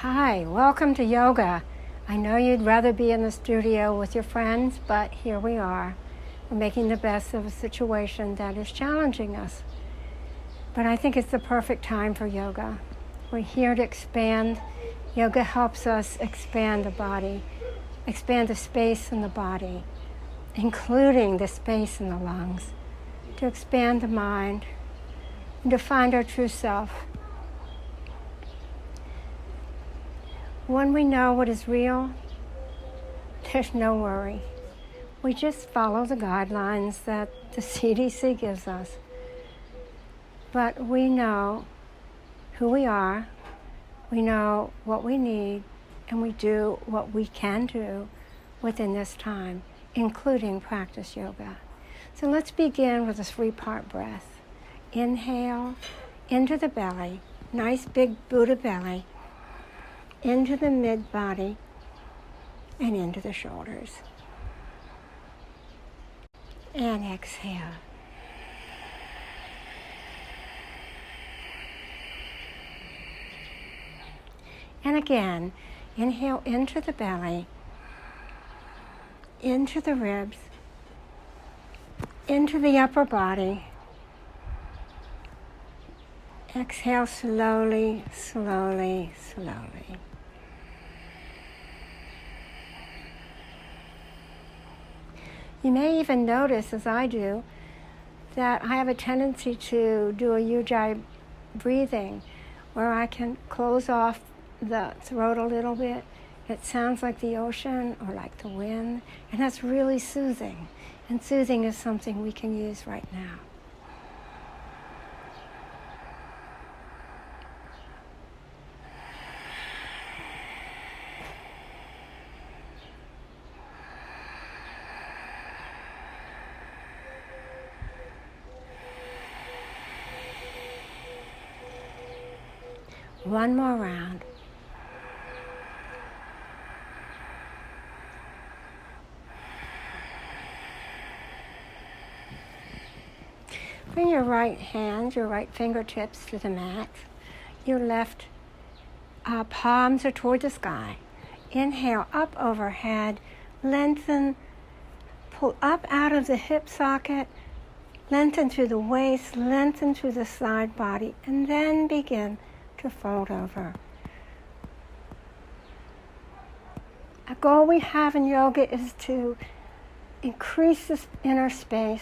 Hi, welcome to yoga. I know you'd rather be in the studio with your friends, but here we are. We're making the best of a situation that is challenging us. But I think it's the perfect time for yoga. We're here to expand. Yoga helps us expand the body, expand the space in the body, including the space in the lungs, to expand the mind, and to find our true self. When we know what is real, there's no worry. We just follow the guidelines that the CDC gives us. But we know who we are, we know what we need, and we do what we can do within this time, including practice yoga. So let's begin with a 3-part breath. Inhale into the belly, nice big Buddha belly, into the mid-body, and into the shoulders. And exhale. And again, inhale into the belly, into the ribs, into the upper body. Exhale slowly, slowly, slowly. You may even notice, as I do, that I have a tendency to do a ujjayi breathing, where I can close off the throat a little bit. It sounds like the ocean or like the wind, and that's really soothing. And soothing is something we can use right now. One more round. Bring your right hand, your right fingertips to the mat. Your left palms are toward the sky. Inhale up overhead, lengthen, pull up out of the hip socket, lengthen through the waist, lengthen through the side body, and then begin to fold over. A goal we have in yoga is to increase this inner space.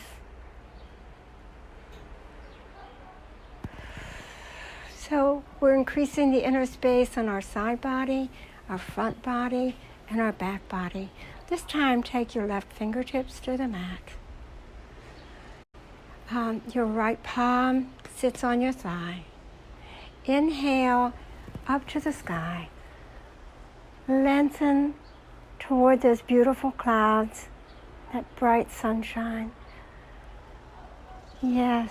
So we're increasing the inner space on our side body, our front body, and our back body. This time, take your left fingertips to the mat. Your right palm sits on your thigh. Inhale up to the sky. Lengthen toward those beautiful clouds, that bright sunshine. Yes.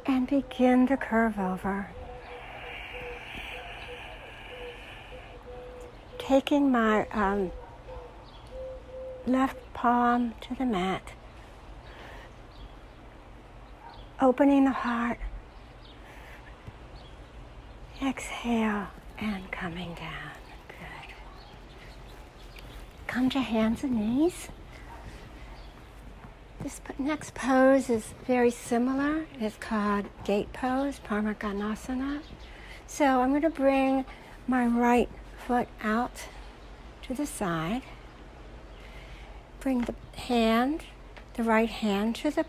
And begin to curve over. Taking my left palm to the mat. Opening the heart. Exhale and coming down. Good. Come to hands and knees. This next pose is very similar. It's called gate pose, Paramaganasana. So I'm going to bring my right foot out to the side. Bring the right hand to the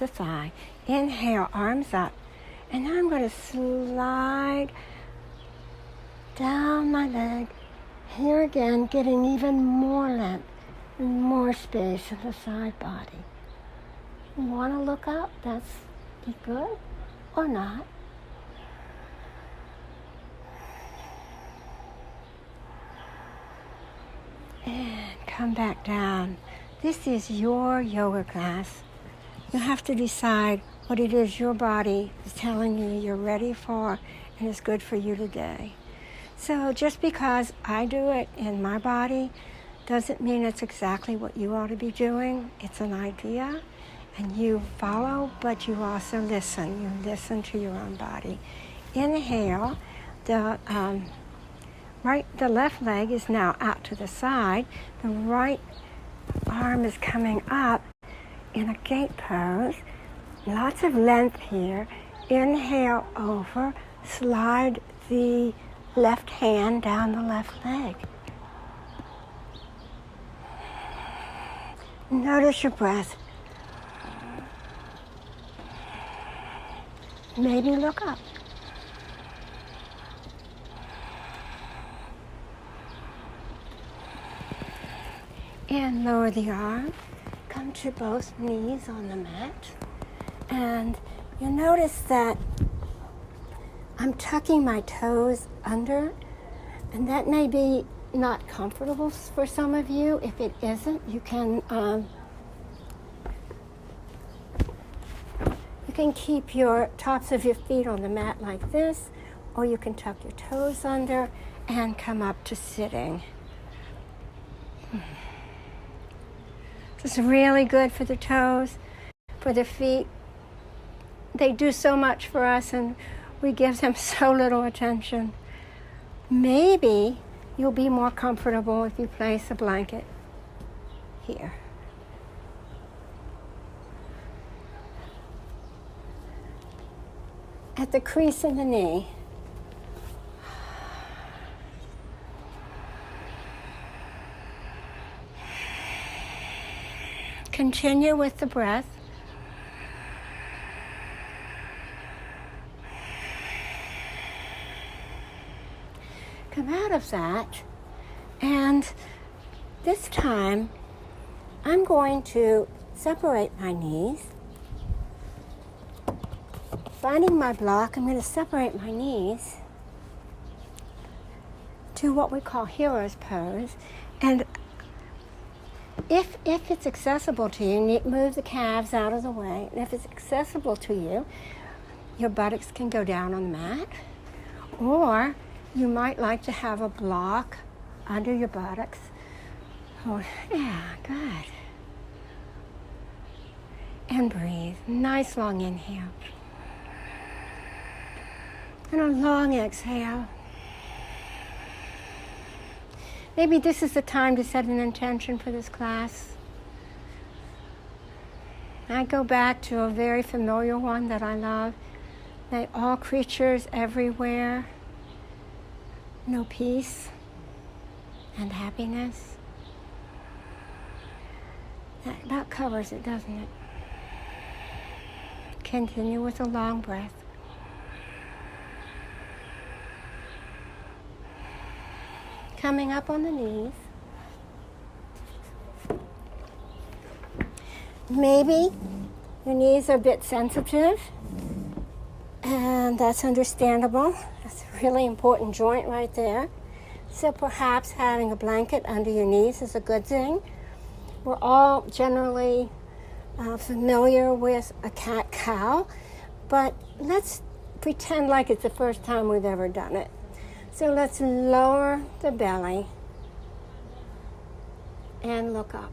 thigh. Inhale, arms up. And now I'm going to slide down my leg. Here again, getting even more length and more space in the side body. You want to look up, that's be good, or not. And come back down. This is your yoga class. You have to decide what it is your body is telling you you're ready for and is good for you today. So just because I do it in my body doesn't mean it's exactly what you ought to be doing. It's an idea, and you follow, but you also listen. You listen to your own body. Inhale, the the left leg is now out to the side. The right arm is coming up in a gate pose. Lots of length here. Inhale over, slide the left hand down the left leg. Notice your breath. Maybe look up. And lower the arm. Come to both knees on the mat. And you'll notice that I'm tucking my toes under, and that may be not comfortable for some of you. If it isn't, you can keep your tops of your feet on the mat like this, or you can tuck your toes under and come up to sitting. This is really good for the toes, for the feet. They do so much for us, and we give them so little attention. Maybe you'll be more comfortable if you place a blanket here. At the crease in the knee. Continue with the breath. Come out of that, and this time I'm going to separate my knees. Finding my block, I'm going to separate my knees to what we call hero's pose. And if it's accessible to you, move the calves out of the way. And if it's accessible to you, your buttocks can go down on the mat. Or you might like to have a block under your buttocks. Oh, yeah, good. And breathe. Nice long inhale. And a long exhale. Maybe this is the time to set an intention for this class. I go back to a very familiar one that I love. May all creatures everywhere know peace and happiness. That about covers it, doesn't it? Continue with a long breath. Coming up on the knees. Maybe your knees are a bit sensitive, and that's understandable. That's a really important joint right there. So perhaps having a blanket under your knees is a good thing. We're all generally familiar with a cat-cow, but let's pretend like it's the first time we've ever done it. So let's lower the belly and look up.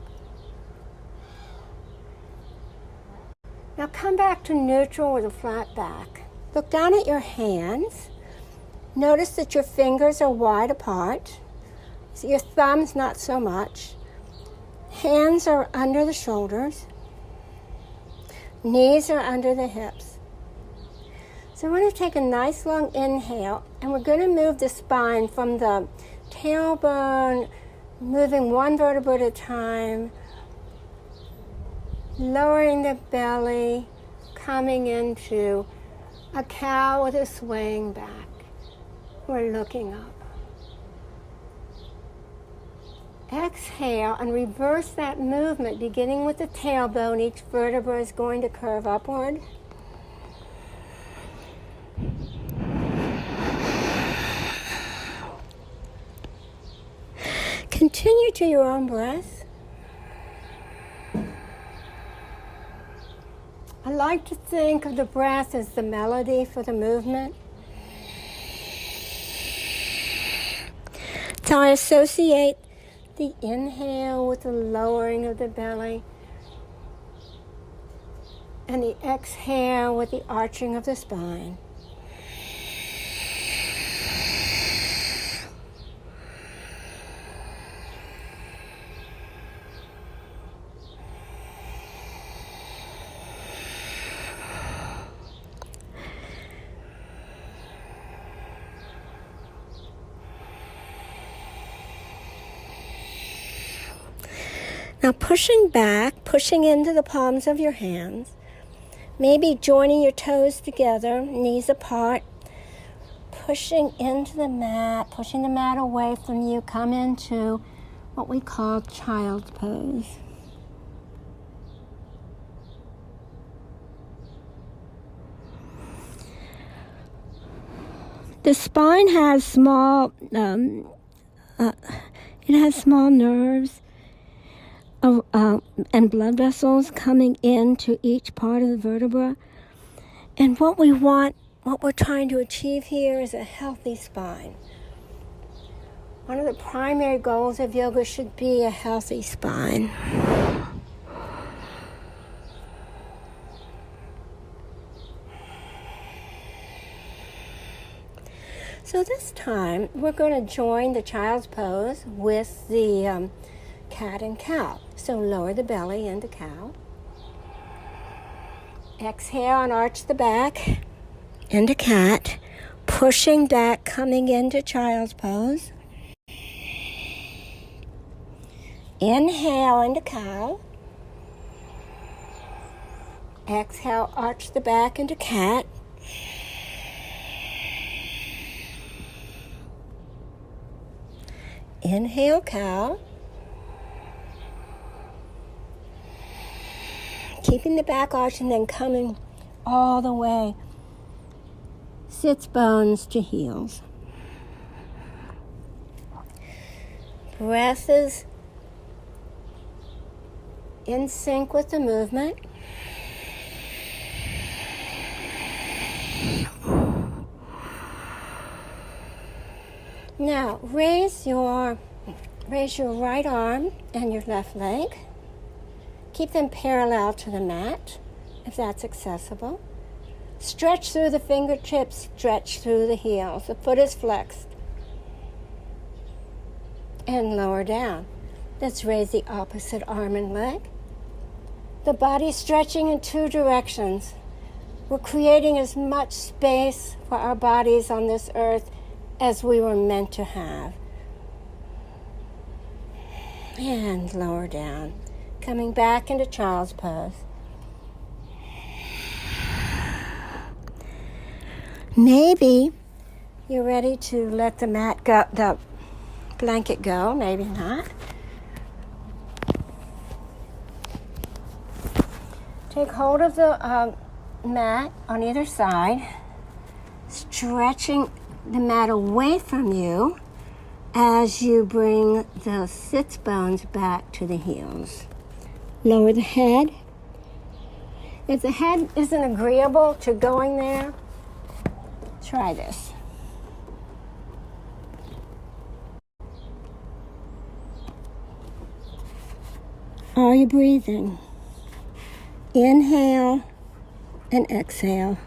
Now come back to neutral with a flat back. Look down at your hands. Notice that your fingers are wide apart. So your thumbs not so much. Hands are under the shoulders. Knees are under the hips. So we're going to take a nice long inhale, and we're going to move the spine from the tailbone, moving one vertebra at a time, lowering the belly, coming into a cow with a swaying back. We're looking up. Exhale and reverse that movement, beginning with the tailbone. Each vertebra is going to curve upward. Continue to your own breath. I like to think of the breath as the melody for the movement. So I associate the inhale with the lowering of the belly, and the exhale with the arching of the spine. Now pushing back, pushing into the palms of your hands, maybe joining your toes together, knees apart, pushing into the mat, pushing the mat away from you, come into what we call child's pose. The spine has small nerves and blood vessels coming into each part of the vertebra. And what we're trying to achieve here is a healthy spine. One of the primary goals of yoga should be a healthy spine. So this time, we're going to join the child's pose with the cat and cow. So lower the belly into cow. Exhale and arch the back into cat. Pushing back, coming into child's pose. Inhale into cow. Exhale, arch the back into cat. Inhale, cow. Keeping the back arch and then coming all the way, sits bones to heels. Breath is in sync with the movement. Now, raise your right arm and your left leg. Keep them parallel to the mat, if that's accessible. Stretch through the fingertips, stretch through the heels. The foot is flexed. And lower down. Let's raise the opposite arm and leg. The body stretching in two directions. We're creating as much space for our bodies on this earth as we were meant to have. And lower down. Coming back into child's pose. Maybe you're ready to let the mat go, the blanket go, maybe not. Take hold of the mat on either side, stretching the mat away from you as you bring the sits bones back to the heels. Lower the head. If the head isn't agreeable to going there, try this. Are you breathing? Inhale and exhale.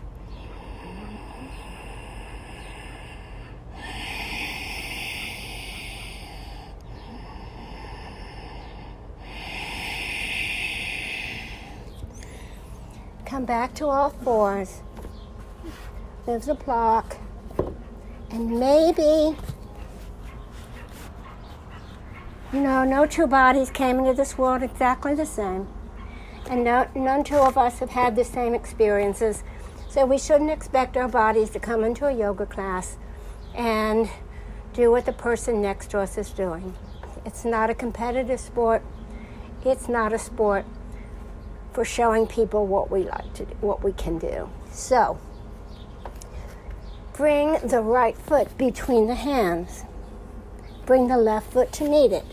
Come back to all fours. There's a block. And maybe, no two bodies came into this world exactly the same. And none two of us have had the same experiences. So we shouldn't expect our bodies to come into a yoga class and do what the person next to us is doing. It's not a competitive sport. It's not a sport for showing people what we like to do, what we can do. So, bring the right foot between the hands. Bring the left foot to meet it.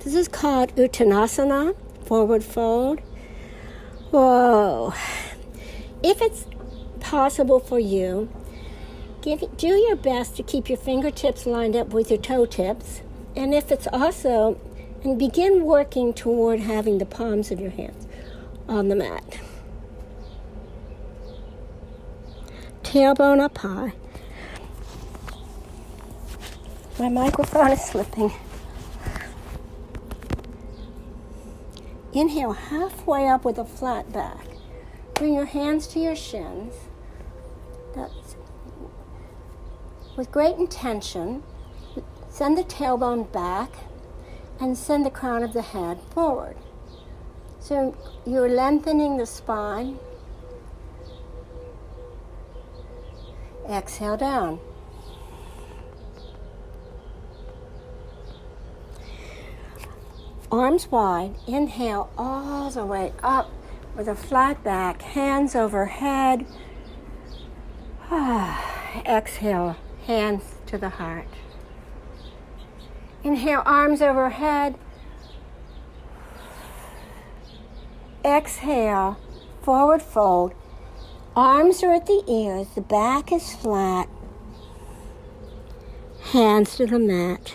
This is called Uttanasana, forward fold. Whoa. If it's possible for you, do your best to keep your fingertips lined up with your toe tips. And if it's also, and begin working toward having the palms of your hands on the mat. Tailbone up high. My microphone is slipping. Inhale halfway up with a flat back. Bring your hands to your shins. With great intention, send the tailbone back and send the crown of the head forward. So you're lengthening the spine. Exhale down. Arms wide. Inhale all the way up with a flat back, hands overhead. Exhale, hands to the heart. Inhale, arms overhead. Exhale, forward fold. Arms are at the ears, the back is flat. Hands to the mat.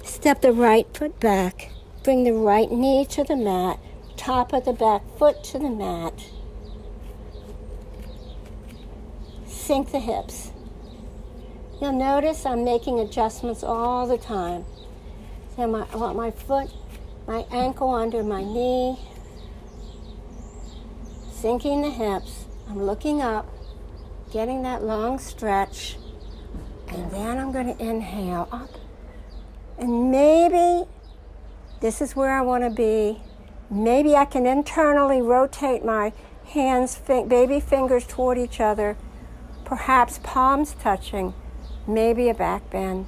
Step the right foot back. Bring the right knee to the mat. Top of the back foot to the mat. Sink the hips. You'll notice I'm making adjustments all the time. So I want my foot, my ankle under my knee. Sinking the hips. I'm looking up, getting that long stretch. And then I'm going to inhale up. And maybe this is where I want to be. Maybe I can internally rotate my hands, baby fingers toward each other, perhaps palms touching, maybe a back bend.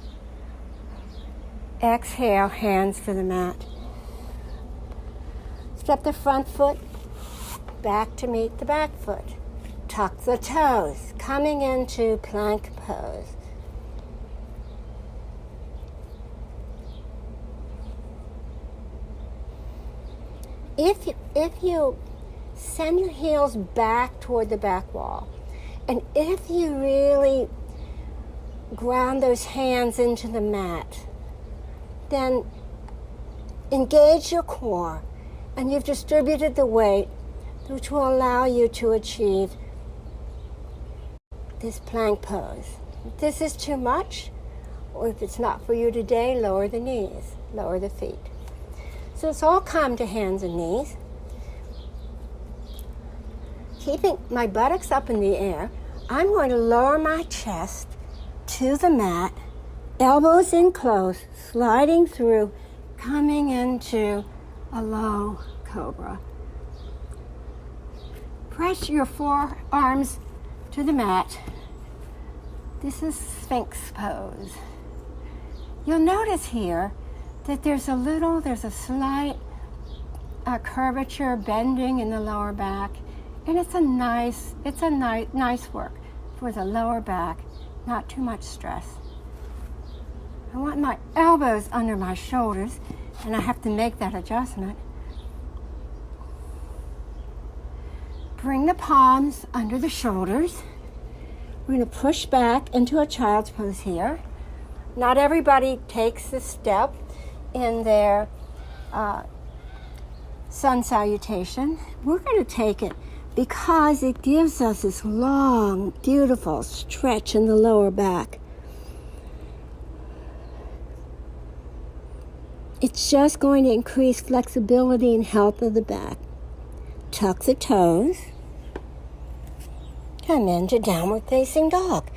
Exhale, hands to the mat. Step the front foot back to meet the back foot. Tuck the toes, coming into plank pose. If you send your heels back toward the back wall, and if you really ground those hands into the mat, then engage your core, and you've distributed the weight, which will allow you to achieve this plank pose. If this is too much, or if it's not for you today, lower the knees, lower the feet. So it's all come to hands and knees. Keeping my buttocks up in the air, I'm going to lower my chest to the mat, elbows in close, sliding through, coming into a low cobra. Press your forearms to the mat. This is Sphinx pose. You'll notice here that there's a slight curvature, bending in the lower back, and it's a nice work for the lower back, not too much stress. I want my elbows under my shoulders, and I have to make that adjustment. Bring the palms under the shoulders. We're going to push back into a child's pose here. Not everybody takes this step in their Sun Salutation. We're going to take it because it gives us this long, beautiful stretch in the lower back. It's just going to increase flexibility and health of the back. Tuck the toes. Come into downward facing dog.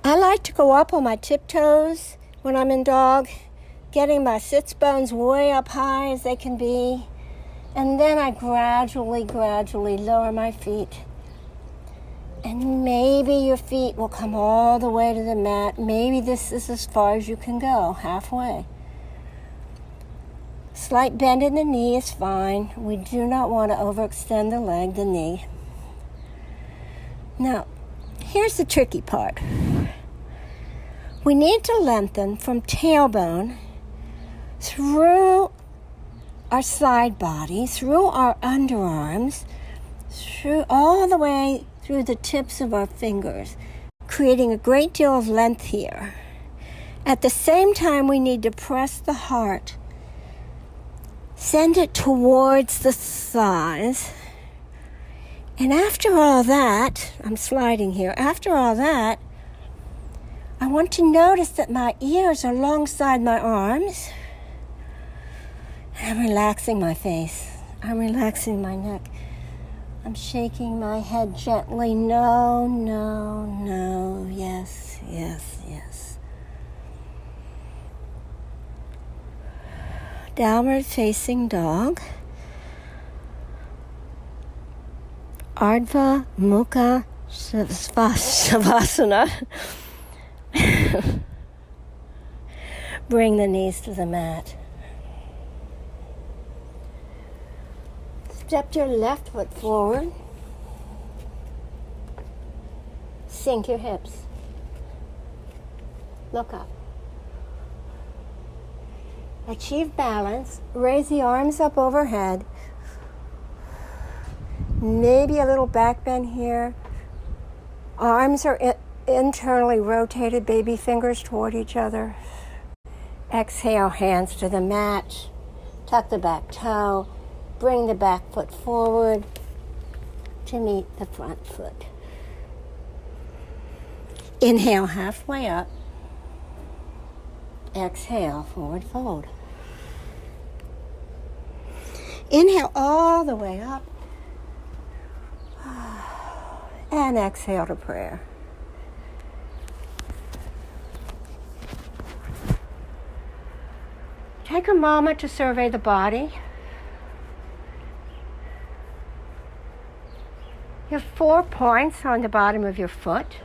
I like to go up on my tiptoes when I'm in dog, getting my sits bones way up high as they can be. And then I gradually lower my feet. And maybe your feet will come all the way to the mat. Maybe this is as far as you can go, halfway. Slight bend in the knee is fine. We do not want to overextend the leg, the knee. Now, here's the tricky part. We need to lengthen from tailbone through our side body, through our underarms, through all the way through the tips of our fingers, creating a great deal of length here. At the same time, we need to press the heart, send it towards the thighs. And after all that, I'm sliding here, after all that, I want to notice that my ears are alongside my arms. I'm relaxing my face. I'm relaxing my neck. I'm shaking my head gently. No, no, no. Yes, yes, yes. Downward facing dog. Ardha Mukha Savasana. Bring the knees to the mat. Step your left foot forward. Sink your hips. Look up. Achieve balance. Raise the arms up overhead. Maybe a little back bend here. Arms are internally rotated, baby fingers toward each other. Exhale, hands to the mat. Tuck the back toe. Bring the back foot forward to meet the front foot. Inhale, halfway up. Exhale, forward fold. Inhale all the way up. And exhale to prayer. Take a moment to survey the body. You have 4 points on the bottom of your foot.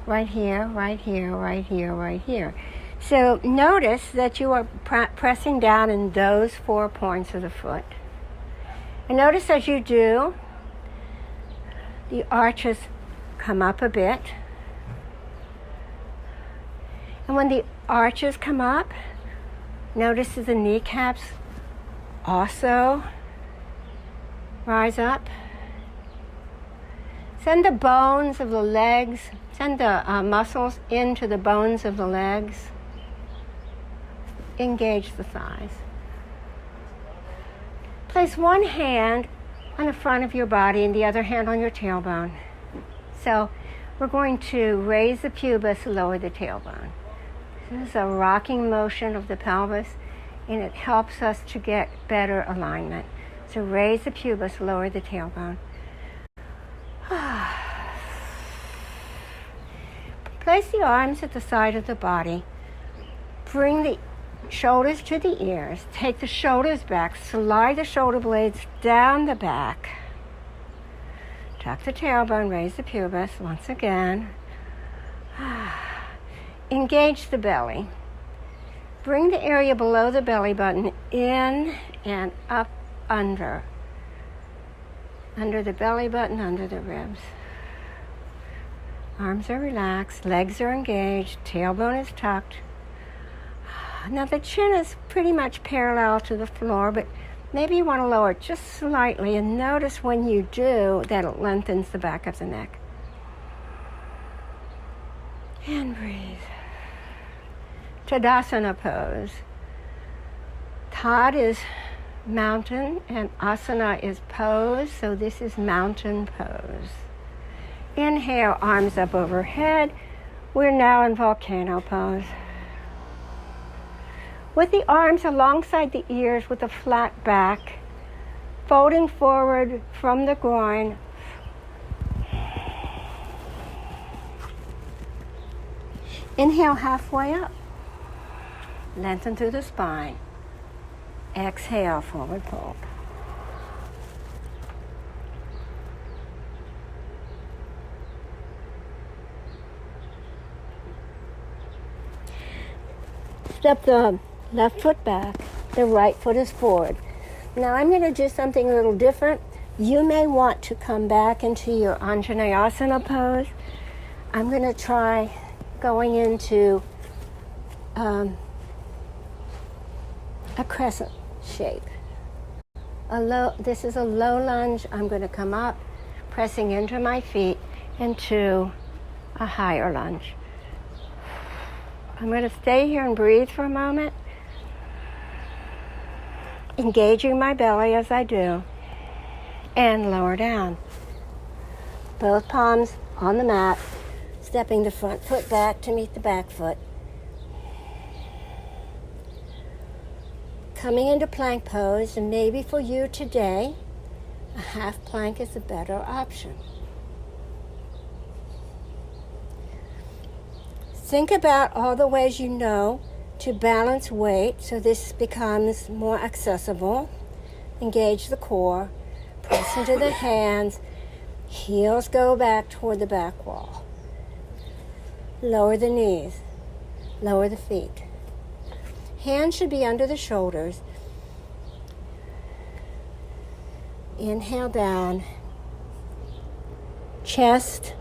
Right here, right here, right here, right here. So notice that you are pressing down in those 4 points of the foot. And notice as you do, the arches come up a bit. And when the arches come up, notice that the kneecaps also rise up. Send the bones of the legs, send the muscles into the bones of the legs. Engage the thighs. Place one hand on the front of your body and the other hand on your tailbone. So we're going to raise the pubis, lower the tailbone. This is a rocking motion of the pelvis, and it helps us to get better alignment. So raise the pubis, lower the tailbone. Place the arms at the side of the body. Bring the shoulders to the ears. Take the shoulders back. Slide the shoulder blades down the back. Tuck the tailbone. Raise the pubis. Once again. Engage the belly. Bring the area below the belly button in and up under. Under the belly button, under the ribs. Arms are relaxed, legs are engaged, tailbone is tucked. Now the chin is pretty much parallel to the floor, but maybe you want to lower it just slightly, and notice when you do that it lengthens the back of the neck. And breathe. Tadasana pose. Tad is mountain and asana is pose, so this is mountain pose. Inhale, arms up overhead. We're now in volcano pose. With the arms alongside the ears with a flat back, folding forward from the groin. Inhale, halfway up. Lengthen through the spine. Exhale, forward fold. Step the left foot back, the right foot is forward. Now I'm going to do something a little different. You may want to come back into your Anjaneyasana pose. I'm going to try going into a crescent shape. This is a low lunge. I'm going to come up, pressing into my feet, into a higher lunge. I'm going to stay here and breathe for a moment, engaging my belly as I do, and lower down. Both palms on the mat, stepping the front foot back to meet the back foot. Coming into plank pose, and maybe for you today, A half plank is a better option. Think about all the ways you know to balance weight so this becomes more accessible. Engage the core, press into the hands, heels go back toward the back wall. Lower the knees, lower the feet. Hands should be under the shoulders. Inhale down, chest,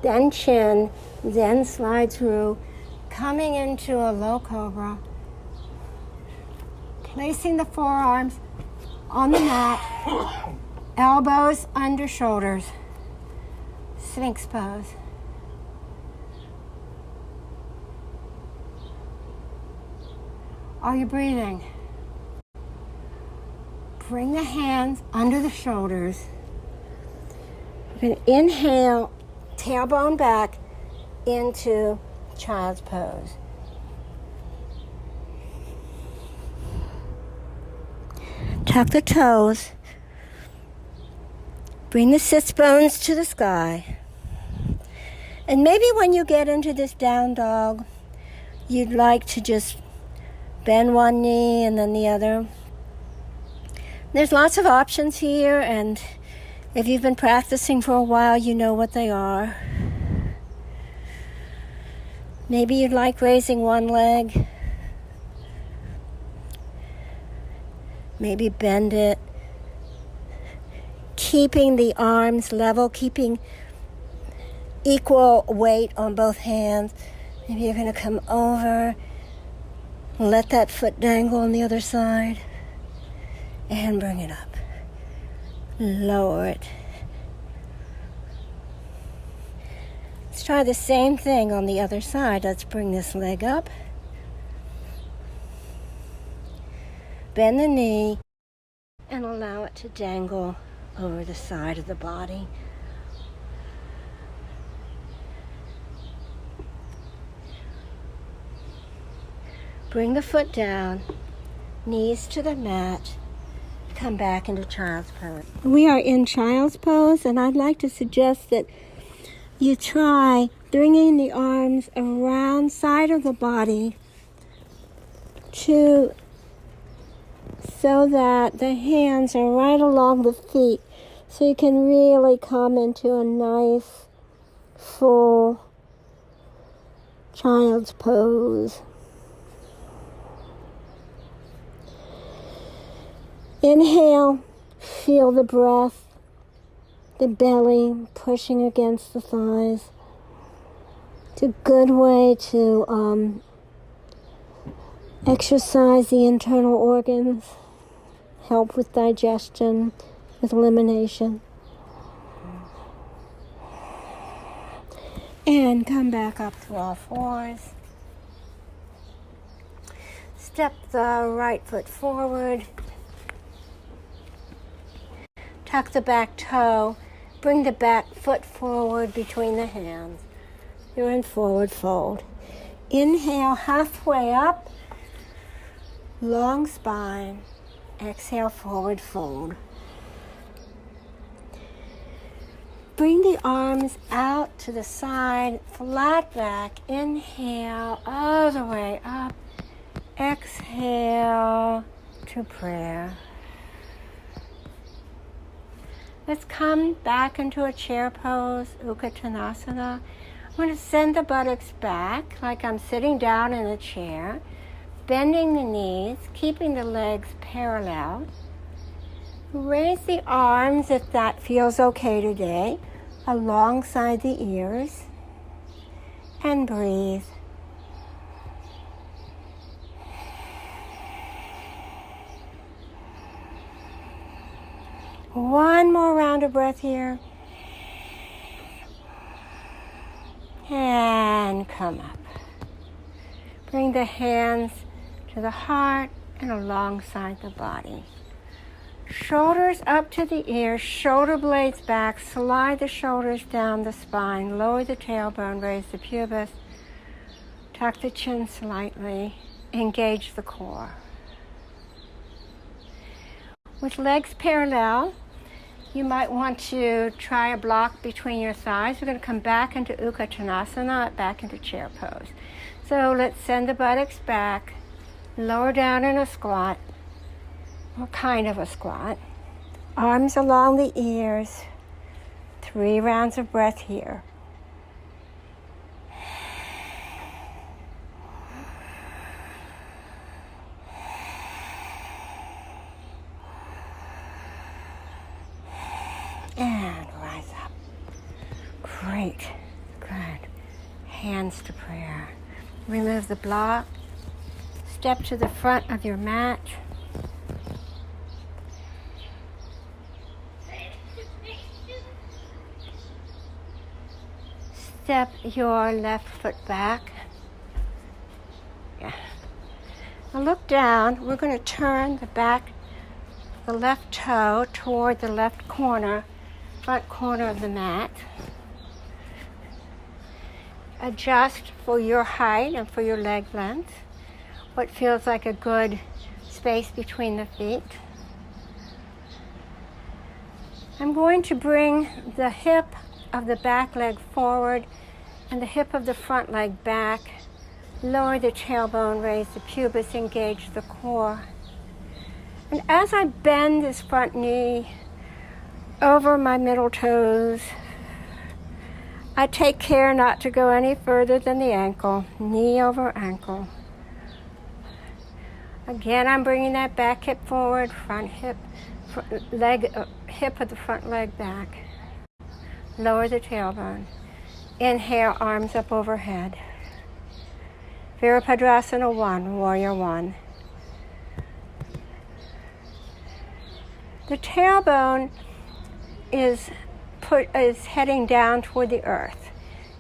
then chin, then slide through, coming into a low cobra, placing the forearms on the mat, elbows under shoulders, Sphinx pose. Are you breathing? Bring the hands under the shoulders. You can inhale, tailbone back into child's pose. Tuck the toes. Bring the sits bones to the sky. And maybe when you get into this down dog, you'd like to just bend one knee and then the other. There's lots of options here, and if you've been practicing for a while, you know what they are. Maybe you'd like raising one leg. Maybe bend it. Keeping the arms level, keeping equal weight on both hands. Maybe you're going to come over, let that foot dangle on the other side, and bring it up. Lower it. Let's try the same thing on the other side. Let's bring this leg up. Bend the knee and allow it to dangle over the side of the body. Bring the foot down, knees to the mat. Come back into child's pose. We are in child's pose, and I'd like to suggest that you try bringing the arms around side of the body so that the hands are right along the feet, so you can really come into a nice, full child's pose. Inhale, feel the breath, the belly pushing against the thighs. It's a good way to exercise the internal organs, help with digestion, with elimination. And come back up to all fours. Step the right foot forward. Tuck the back toe. Bring the back foot forward between the hands. You're in forward fold. Inhale halfway up. Long spine. Exhale, forward fold. Bring the arms out to the side, flat back. Inhale all the way up. Exhale to prayer. Let's come back into a chair pose, Utkatanasana. I'm going to send the buttocks back like I'm sitting down in a chair, bending the knees, keeping the legs parallel. Raise the arms if that feels okay today, alongside the ears, and breathe. One more round of breath here. And come up. Bring the hands to the heart and alongside the body. Shoulders up to the ears, shoulder blades back, slide the shoulders down the spine, lower the tailbone, raise the pubis, tuck the chin slightly, engage the core. With legs parallel, You might want to try a block between your thighs. We're going to come back into Utkatanasana, back into chair pose. So let's send the buttocks back, lower down in a squat, or kind of a squat. Arms along the ears. 3 rounds of breath here. And rise up. Great. Good. Hands to prayer. Remove the block. Step to the front of your mat. Step your left foot back. Yeah. Now look down. We're going to turn the left toe toward the left corner, front corner of the mat. Adjust for your height and for your leg length, what feels like a good space between the feet. I'm going to bring the hip of the back leg forward and the hip of the front leg back. Lower the tailbone, raise the pubis, engage the core. And as I bend this front knee over my middle toes, I take care not to go any further than the ankle, knee over ankle. Again, I'm bringing that back hip forward, front hip, hip of the front leg back. Lower the tailbone. Inhale, arms up overhead. Virabhadrasana 1, Warrior 1. The tailbone is heading down toward the earth.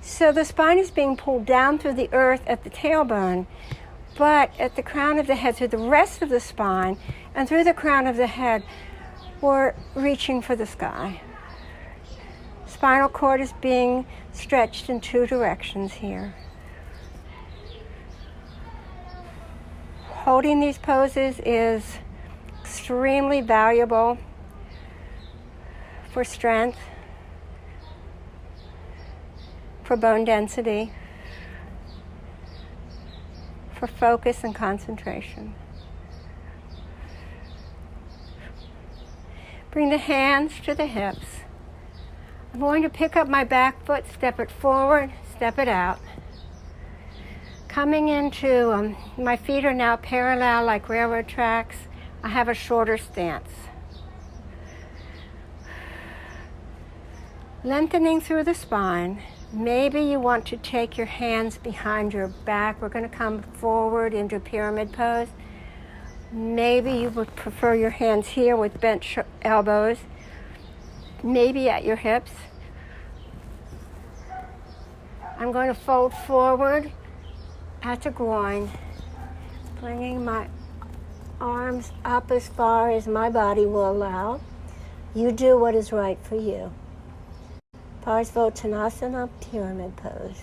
So the spine is being pulled down through the earth at the tailbone, but at the crown of the head, through the rest of the spine, and through the crown of the head, we're reaching for the sky. Spinal cord is being stretched in 2 directions here. Holding these poses is extremely valuable for strength, for bone density, for focus and concentration. Bring the hands to the hips. I'm going to pick up my back foot, step it forward, step it out. Coming into, my feet are now parallel like railroad tracks. I have a shorter stance. Lengthening through the spine. Maybe you want to take your hands behind your back. We're going to come forward into pyramid pose. Maybe you would prefer your hands here with bent elbows. Maybe at your hips. I'm going to fold forward at the groin, bringing my arms up as far as my body will allow. You do what is right for you. Parsvottanasana, pyramid pose.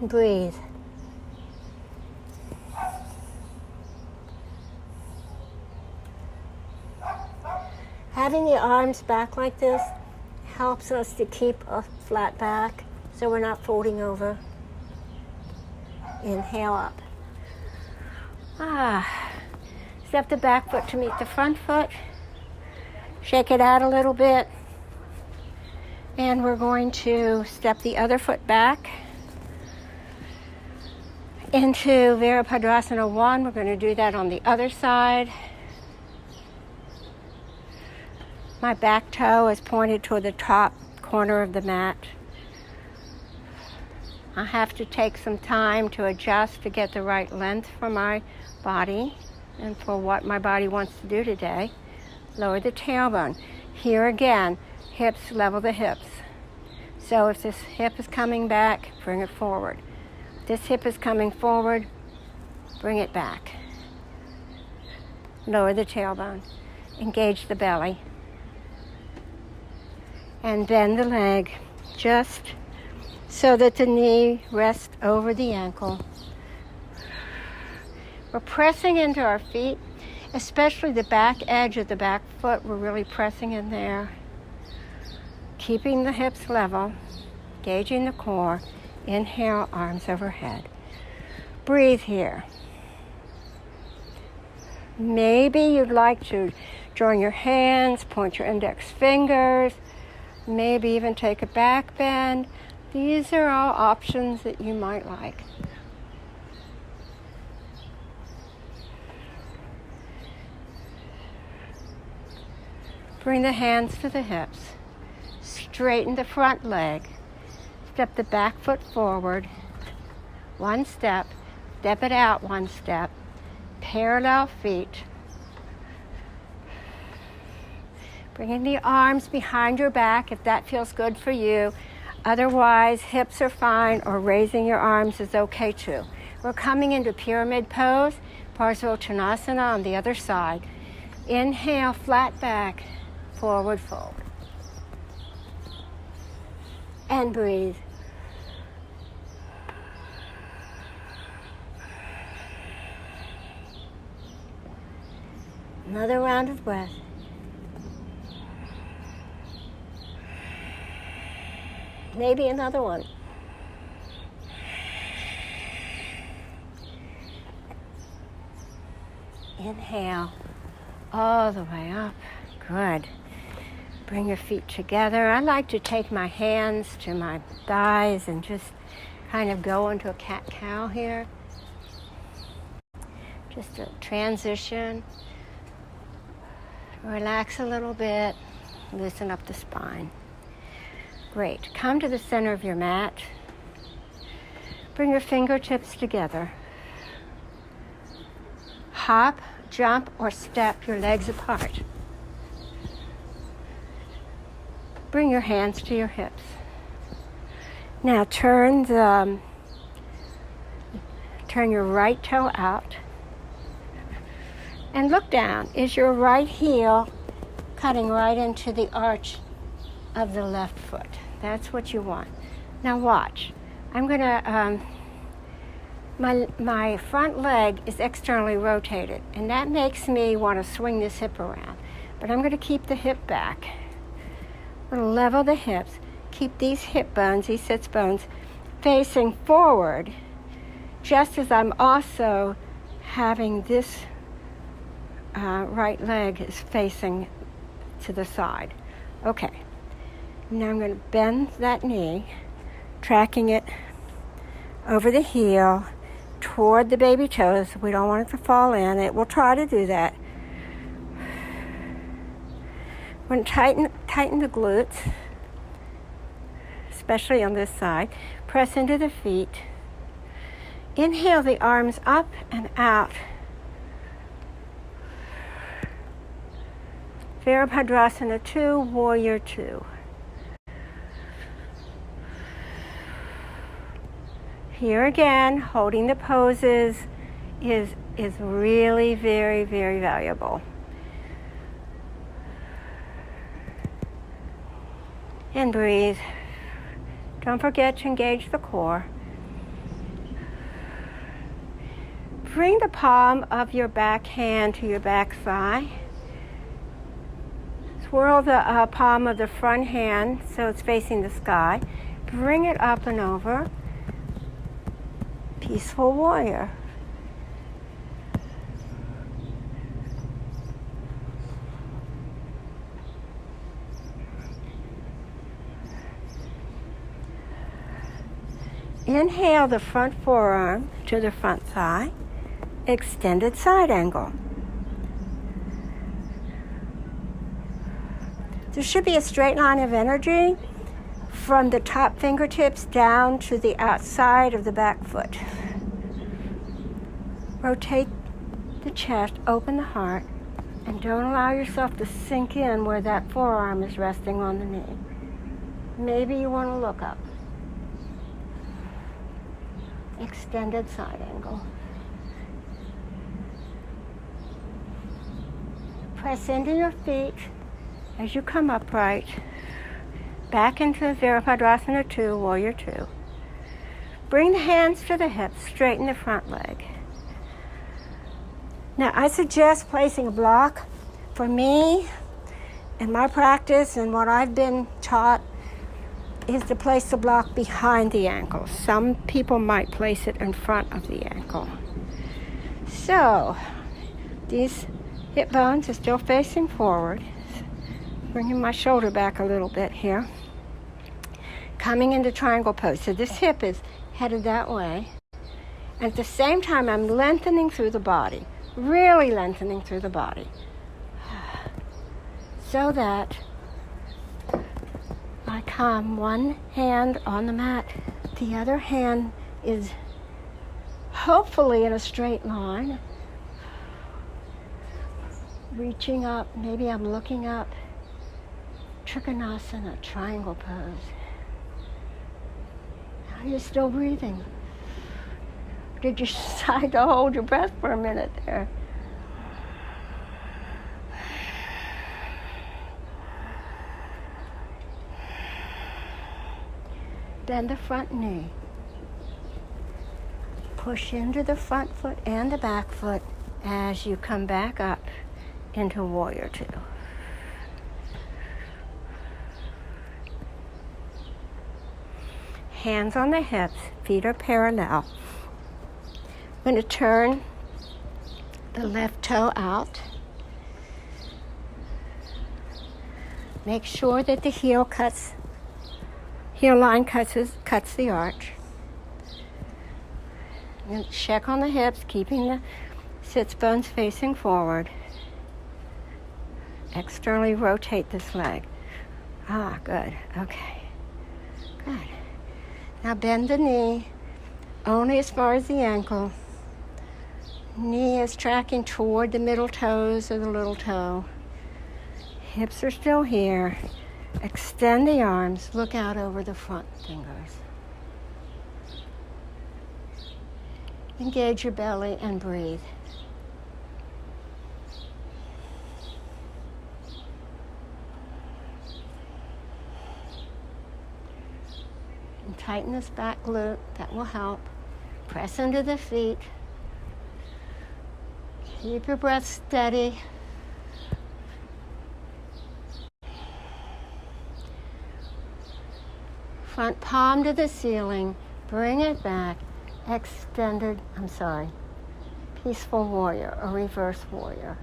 Breathe. Having the arms back like this helps us to keep a flat back so we're not folding over. Inhale up. Step the back foot to meet the front foot. Shake it out a little bit. And we're going to step the other foot back into Virabhadrasana 1. We're going to do that on the other side. My back toe is pointed toward the top corner of the mat. I have to take some time to adjust to get the right length for my body and for what my body wants to do today. Lower the tailbone. Here again, hips, level the hips. So if this hip is coming back, bring it forward. This hip is coming forward, bring it back. Lower the tailbone. Engage the belly. And bend the leg just so that the knee rests over the ankle. We're pressing into our feet, especially the back edge of the back foot. We're really pressing in there. Keeping the hips level, gauging the core. Inhale, arms overhead. Breathe here. Maybe you'd like to join your hands, point your index fingers, maybe even take a back bend. These are all options that you might like. Bring the hands to the hips. Straighten the front leg. Step the back foot forward. One step. Step it out one step. Parallel feet. Bringing the arms behind your back if that feels good for you. Otherwise, hips are fine, or raising your arms is okay too. We're coming into pyramid pose, Parsvottanasana on the other side. Inhale, flat back, forward fold. And breathe. Another round of breath. Maybe another one. Inhale all the way up. Good. Bring your feet together. I like to take my hands to my thighs and just kind of go into a cat-cow here. Just a transition. Relax a little bit. Loosen up the spine. Great. Come to the center of your mat. Bring your fingertips together. Hop, jump, or step your legs apart. Bring your hands to your hips. Now turn your right toe out and look down. Is your right heel cutting right into the arch of the left foot? That's what you want. Now watch. I'm gonna, my front leg is externally rotated, and that makes me want to swing this hip around. But I'm gonna keep the hip back. I'm gonna level the hips. Keep these hip bones, these sits bones, facing forward, just as I'm also having this right leg is facing to the side. Okay. Now I'm going to bend that knee, tracking it over the heel toward the baby toes. We don't want it to fall in. It will try to do that. We're going to tighten the glutes, especially on this side. Press into the feet. Inhale the arms up and out. Virabhadrasana 2, Warrior 2. Here again, holding the poses is really very, very valuable. And breathe. Don't forget to engage the core. Bring the palm of your back hand to your back thigh. Swirl the palm of the front hand so it's facing the sky. Bring it up and over. Peaceful warrior. Inhale the front forearm to the front thigh. Extended side angle. There should be a straight line of energy from the top fingertips down to the outside of the back foot. Rotate the chest, open the heart, and don't allow yourself to sink in where that forearm is resting on the knee. Maybe you want to look up. Extended side angle. Press into your feet as you come upright. Back into Virabhadrasana 2, Warrior 2. Bring the hands to the hips, straighten the front leg. Now, I suggest placing a block. For me, in my practice and what I've been taught, is to place the block behind the ankle. Some people might place it in front of the ankle. So, these hip bones are still facing forward. Bringing my shoulder back a little bit here. Coming into triangle pose. So this hip is headed that way. And at the same time, I'm lengthening through the body. Really lengthening through the body. So that I come one hand on the mat. The other hand is hopefully in a straight line. Reaching up, maybe I'm looking up. Trikonasana, triangle pose. Are you still breathing? Did you decide to hold your breath for a minute there? Bend the front knee. Push into the front foot and the back foot as you come back up into Warrior Two. Hands on the hips, feet are parallel. I'm going to turn the left toe out. Make sure that the heel line cuts the arch. And check on the hips, keeping the sits bones facing forward. Externally rotate this leg. Ah, good. Okay. Good. Now bend the knee only as far as the ankle. Knee is tracking toward the middle toes of the little toe. Hips are still here. Extend the arms. Look out over the front fingers. Engage your belly and breathe. And tighten this back glute. That will help. Press into the feet. Keep your breath steady. Front palm to the ceiling. Bring it back. Peaceful warrior, a reverse warrior.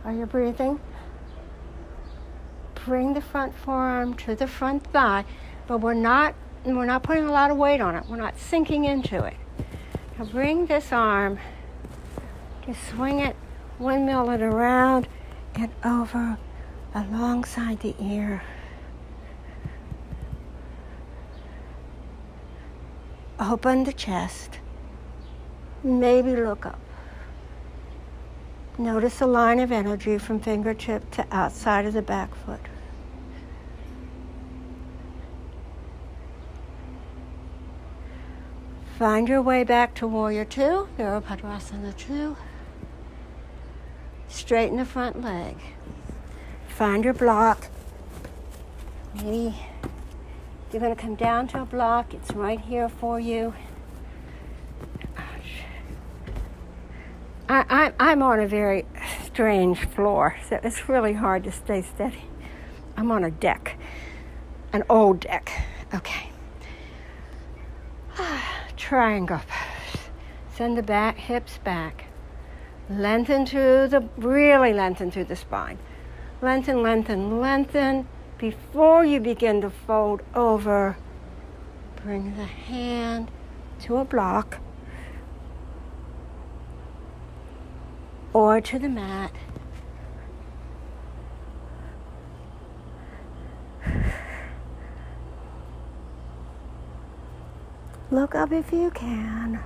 Are you breathing? Bring the front forearm to the front thigh, but we're not putting a lot of weight on it. We're not sinking into it. Now bring this arm, just swing it, windmill it around and over alongside the ear. Open the chest. Maybe look up. Notice the line of energy from fingertip to outside of the back foot. Find your way back to Warrior Two, Virabhadrasana 2. Straighten the front leg. Find your block. Maybe you're going to come down to a block. It's right here for you. I'm on a very strange floor, so it's really hard to stay steady. I'm on a deck, an old deck. Okay. Triangle pose. Send the back, hips back. Lengthen really lengthen through the spine. Lengthen, lengthen, lengthen. Before you begin to fold over, bring the hand to a block or to the mat. Look up if you can.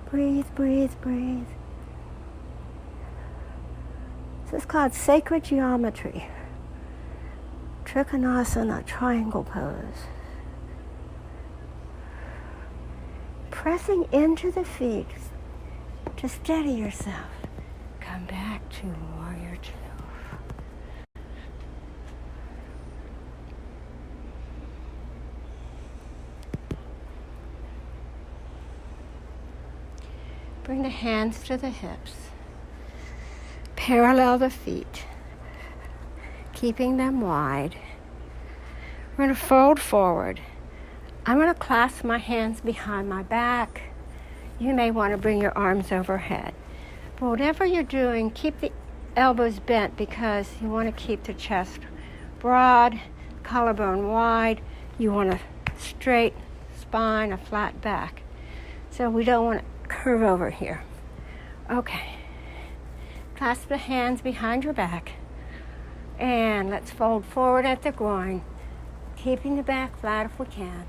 Breathe, breathe, breathe. This is called sacred geometry. Trikonasana, triangle pose. Pressing into the feet to steady yourself. Come back to Warrior Two. Bring the hands to the hips. Parallel the feet, keeping them wide. We're going to fold forward. I'm going to clasp my hands behind my back. You may want to bring your arms overhead. But whatever you're doing, keep the elbows bent because you want to keep the chest broad, collarbone wide. You want a straight spine, a flat back. So we don't want to curve over here. Okay. Clasp the hands behind your back. And let's fold forward at the groin, keeping the back flat if we can.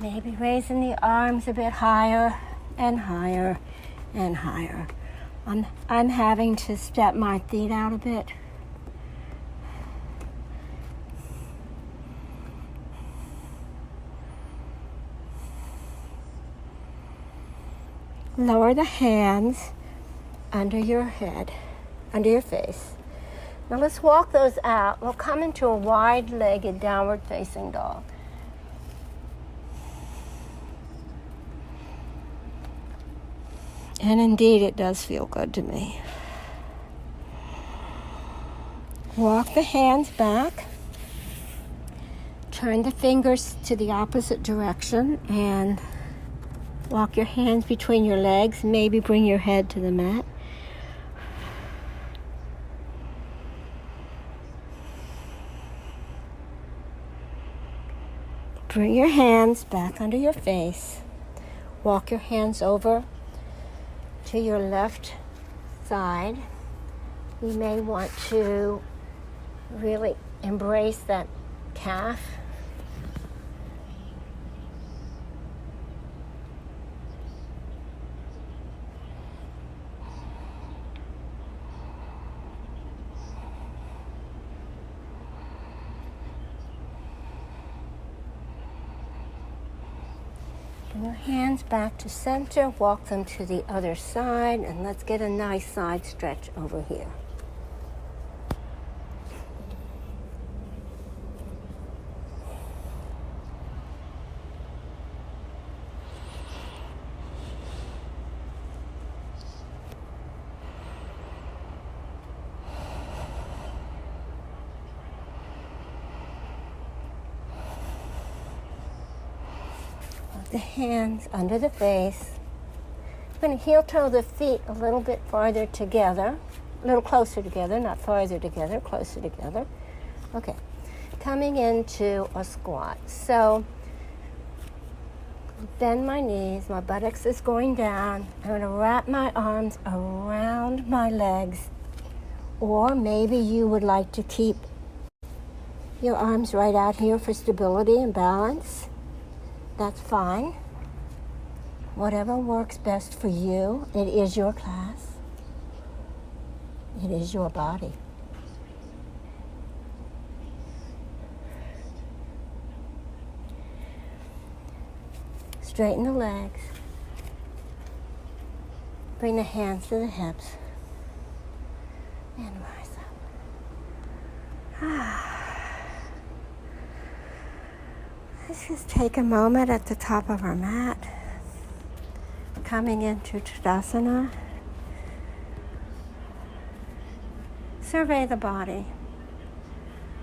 Maybe raising the arms a bit higher and higher and higher. I'm having to step my feet out a bit. Lower the hands under your head, under your face. Now let's walk those out. We'll come into a wide-legged downward facing dog. And indeed, it does feel good to me. Walk the hands back. Turn the fingers to the opposite direction and walk your hands between your legs. Maybe bring your head to the mat. Bring your hands back under your face. Walk your hands over to your left side. You may want to really embrace that calf. Bring your hands back to center, walk them to the other side, and let's get a nice side stretch over here. The hands under the face. I'm going to heel toe the feet a little bit farther together, a little closer together, not farther together, closer together. Okay, coming into a squat. So bend my knees, my buttocks is going down. I'm going to wrap my arms around my legs, or maybe you would like to keep your arms right out here for stability and balance. That's fine. Whatever works best for you. It is your class. It is your body. Straighten the legs. Bring the hands to the hips. And rise up. Let's just take a moment at the top of our mat, coming into Tadasana. Survey the body.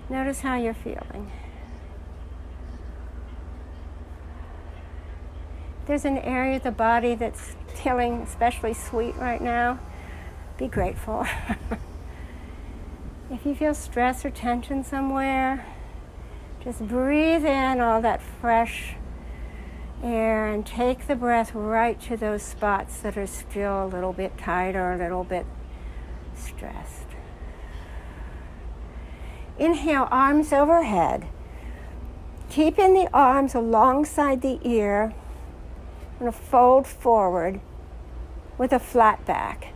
Notice how you're feeling. If there's an area of the body that's feeling especially sweet right now, be grateful. If you feel stress or tension somewhere, just breathe in all that fresh air and take the breath right to those spots that are still a little bit tight or a little bit stressed. Inhale, arms overhead. Keeping the arms alongside the ear. I'm going to fold forward with a flat back.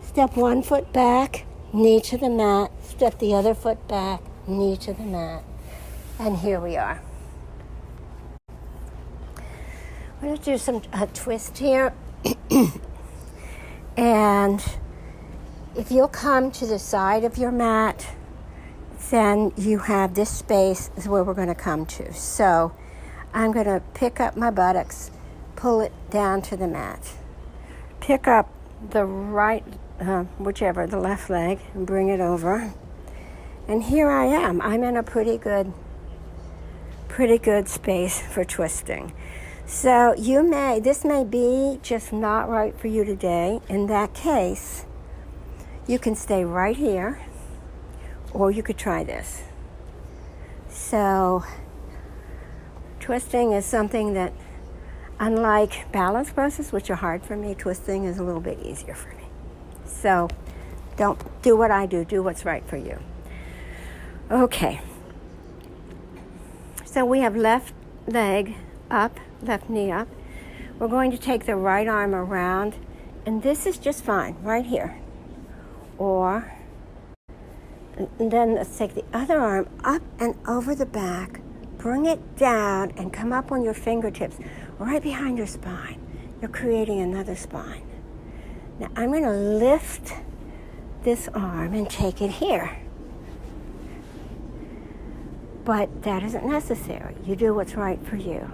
Step one foot back, knee to the mat. Step the other foot back, knee to the mat. And here we are. We're going to do some twist here. And if you'll come to the side of your mat, then you have this space is where we're going to come to. So I'm going to pick up my buttocks, pull it down to the mat. Pick up the right, the left leg, and bring it over. And here I am. I'm in a pretty good space for twisting. So this may be just not right for you today. In that case, you can stay right here, or you could try this. So twisting is something that, unlike balance poses, which are hard for me, twisting is a little bit easier for me. So don't do what I do what's right for you. Okay. So we have left leg up, left knee up. We're going to take the right arm around, and this is just fine, right here. Or, and then let's take the other arm up and over the back, bring it down, and come up on your fingertips, right behind your spine. You're creating another spine. Now I'm going to lift this arm and take it here. But that isn't necessary. You do what's right for you.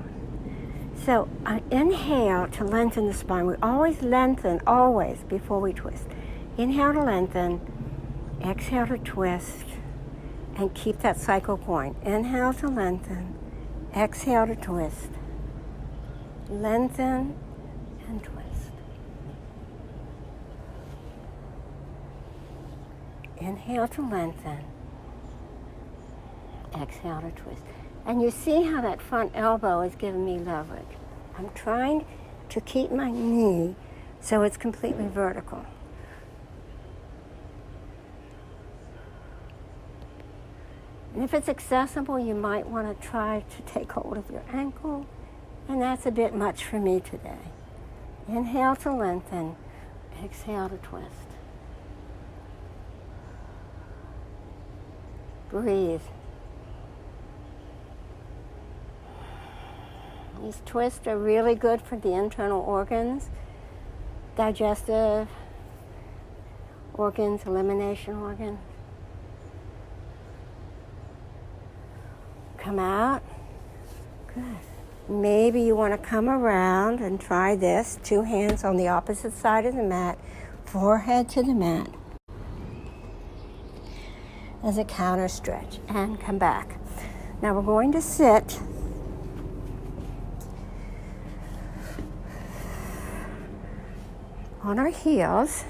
So inhale to lengthen the spine. We always lengthen, always, before we twist. Inhale to lengthen, exhale to twist, and keep that cycle going. Inhale to lengthen, exhale to twist. Lengthen and twist. Inhale to lengthen. Exhale to twist. And you see how that front elbow is giving me leverage. I'm trying to keep my knee so it's completely vertical. And if it's accessible, you might want to try to take hold of your ankle, and that's a bit much for me today. Inhale to lengthen, exhale to twist. Breathe. These twists are really good for the internal organs, digestive organs, elimination organs. Come out. Good. Maybe you want to come around and try this. 2 hands on the opposite side of the mat, forehead to the mat. As a counter stretch, and come back. Now we're going to sit on our heels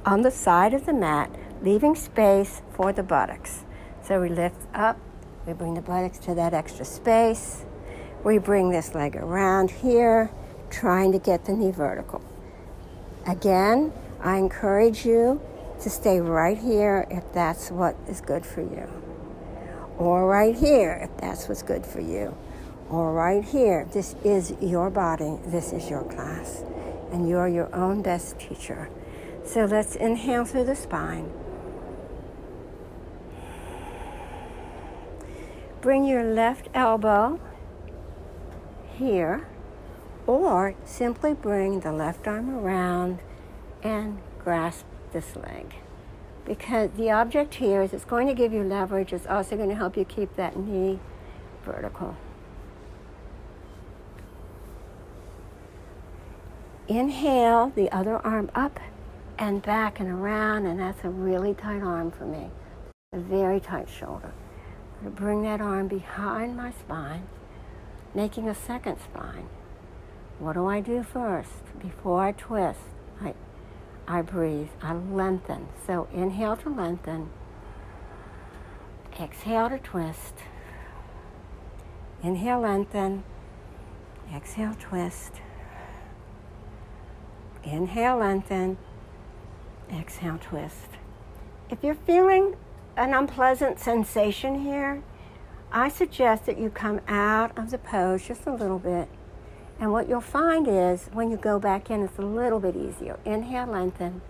on the side of the mat, leaving space for the buttocks. So we lift up, we bring the buttocks to that extra space. We bring this leg around here, trying to get the knee vertical. Again, I encourage you to stay right here if that's what is good for you. Or right here if that's what's good for you. Or right here. This is your body. This is your class. And you're your own best teacher. So let's inhale through the spine. Bring your left elbow here, or simply bring the left arm around and grasp this leg. Because the object here is it's going to give you leverage. It's also going to help you keep that knee vertical. Inhale the other arm up and back and around, and that's a really tight arm for me. A very tight shoulder. I'm going to bring that arm behind my spine, making a second spine. What do I do first? Before I twist, I breathe, I lengthen. So inhale to lengthen, exhale to twist. Inhale, lengthen, exhale, twist. Inhale, lengthen, exhale, twist. If you're feeling an unpleasant sensation here, I suggest that you come out of the pose just a little bit. And what you'll find is when you go back in, it's a little bit easier. Inhale, lengthen,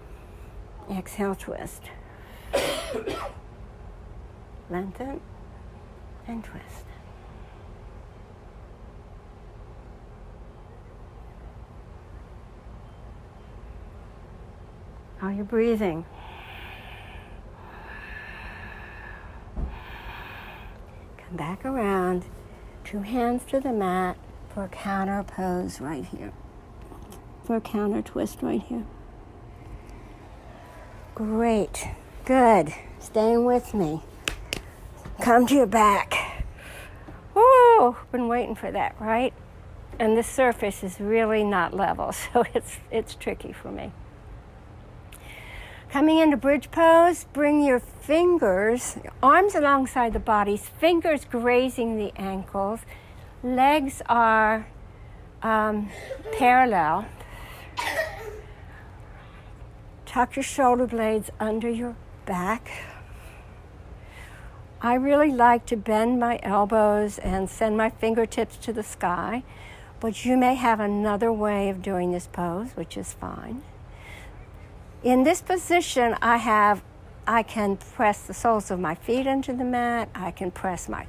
exhale, twist. Lengthen and twist. Are you breathing? and back around. 2 hands to the mat for a counter pose right here. For a counter twist right here. Great. Good. Staying with me. Come to your back. Whoa, been waiting for that, right? And the surface is really not level, so it's tricky for me. Coming into bridge pose, bring your fingers, arms alongside the bodies, fingers grazing the ankles. Legs are parallel. Tuck your shoulder blades under your back. I really like to bend my elbows and send my fingertips to the sky, but you may have another way of doing this pose, which is fine. In this position, I can press the soles of my feet into the mat. I can press my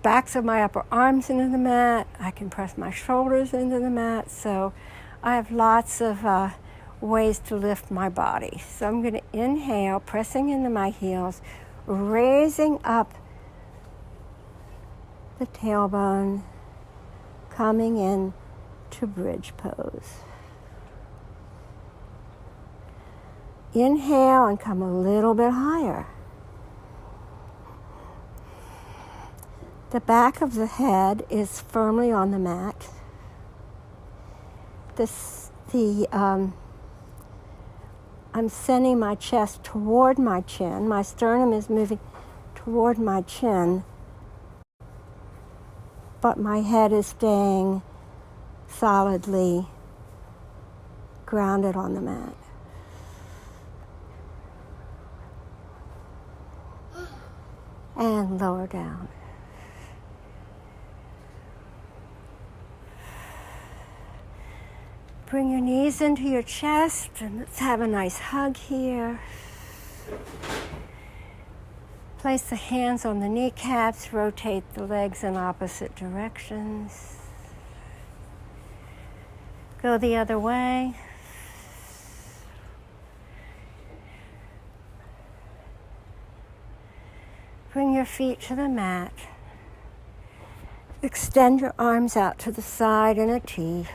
backs of my upper arms into the mat. I can press my shoulders into the mat. So I have lots of ways to lift my body. So I'm going to inhale, pressing into my heels, raising up the tailbone, coming in to bridge pose. Inhale and come a little bit higher. The back of the head is firmly on the mat. I'm sending my chest toward my chin. My sternum is moving toward my chin, but my head is staying solidly grounded on the mat. And lower down. Bring your knees into your chest and let's have a nice hug here. Place the hands on the kneecaps, rotate the legs in opposite directions. Go the other way. Bring your feet to the mat. Extend your arms out to the side in a T.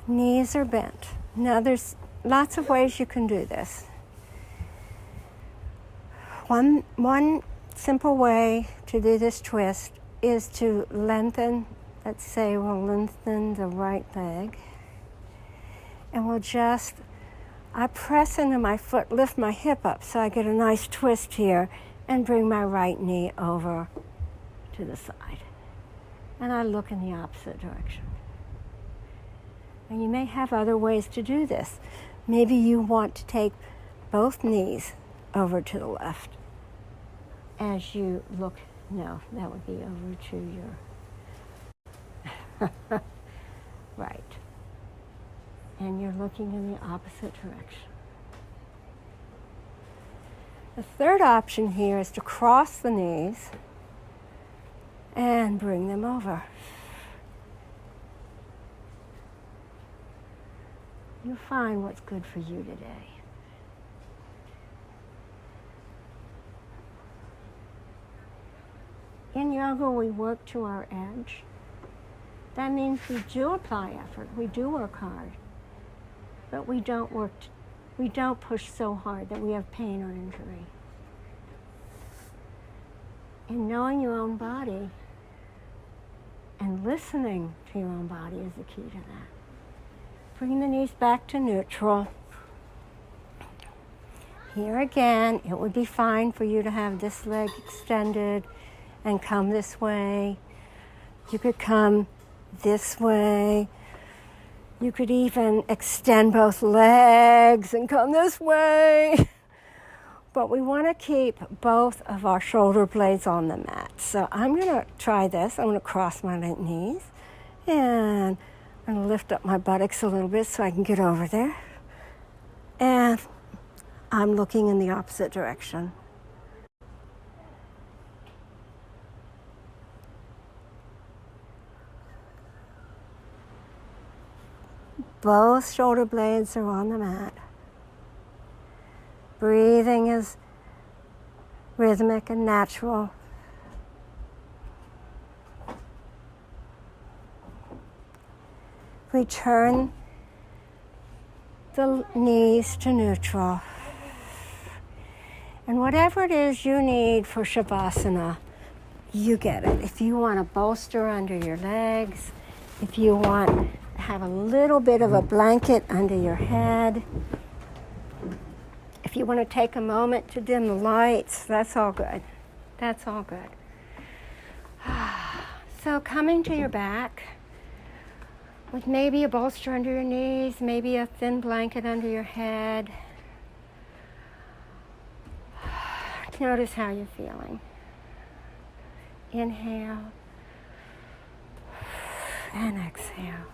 Knees are bent. Now there's lots of ways you can do this. One simple way to do this twist is to lengthen. Let's say we'll lengthen the right leg. And I press into my foot, lift my hip up so I get a nice twist here and bring my right knee over to the side. And I look in the opposite direction. And you may have other ways to do this. Maybe you want to take both knees over to the left as you look. No, that would be over to your right. And you're looking in the opposite direction. The third option here is to cross the knees and bring them over. You find what's good for you today. In yoga, we work to our edge. That means we do apply effort, we do work hard, but we don't push so hard that we have pain or injury. And knowing your own body and listening to your own body is the key to that. Bring the knees back to neutral. Here again, it would be fine for you to have this leg extended and come this way. You could come this way. You could even extend both legs and come this way. But we want to keep both of our shoulder blades on the mat. So I'm going to try this. I'm going to cross my knees and I'm going to lift up my buttocks a little bit so I can get over there. And I'm looking in the opposite direction. Both shoulder blades are on the mat. Breathing is rhythmic and natural. Return the knees to neutral. And whatever it is you need for Shavasana, you get it. If you want a bolster under your legs, if you want to have a little bit of a blanket under your head, if you want to take a moment to dim the lights, that's all good. That's all good. So coming to your back, with maybe a bolster under your knees, maybe a thin blanket under your head. Notice how you're feeling. Inhale and exhale.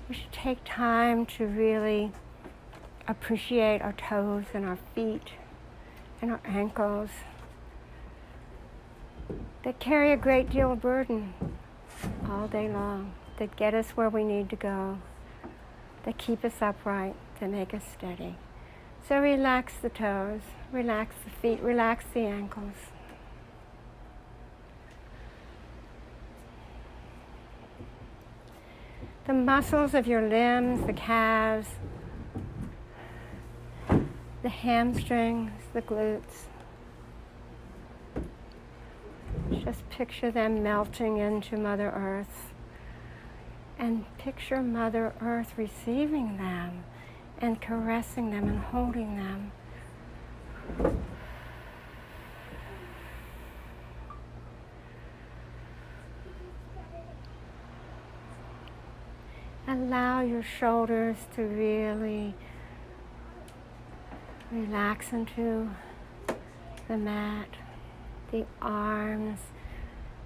We should take time to really appreciate our toes and our feet and our ankles that carry a great deal of burden all day long, that get us where we need to go, that keep us upright, that make us steady. So relax the toes, relax the feet, relax the ankles. The muscles of your limbs, the calves, the hamstrings, the glutes. Just picture them melting into Mother Earth. And picture Mother Earth receiving them and caressing them and holding them. Allow your shoulders to really relax into the mat. The arms,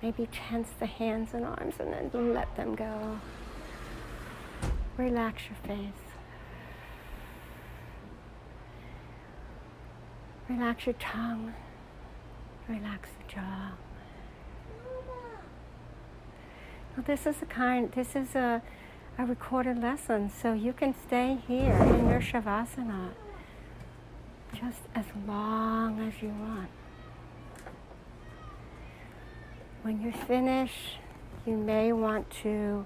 maybe tense the hands and arms and then let them go. Relax your face. Relax your tongue. Relax the jaw. Well, this is a recorded lesson, so you can stay here in your Shavasana just as long as you want. When you finish, you may want to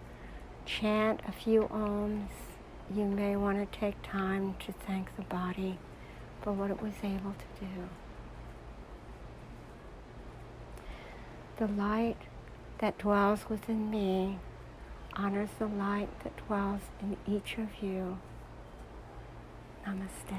chant a few ohms. You may want to take time to thank the body for what it was able to do. The light that dwells within me honors the light that dwells in each of you. Namaste.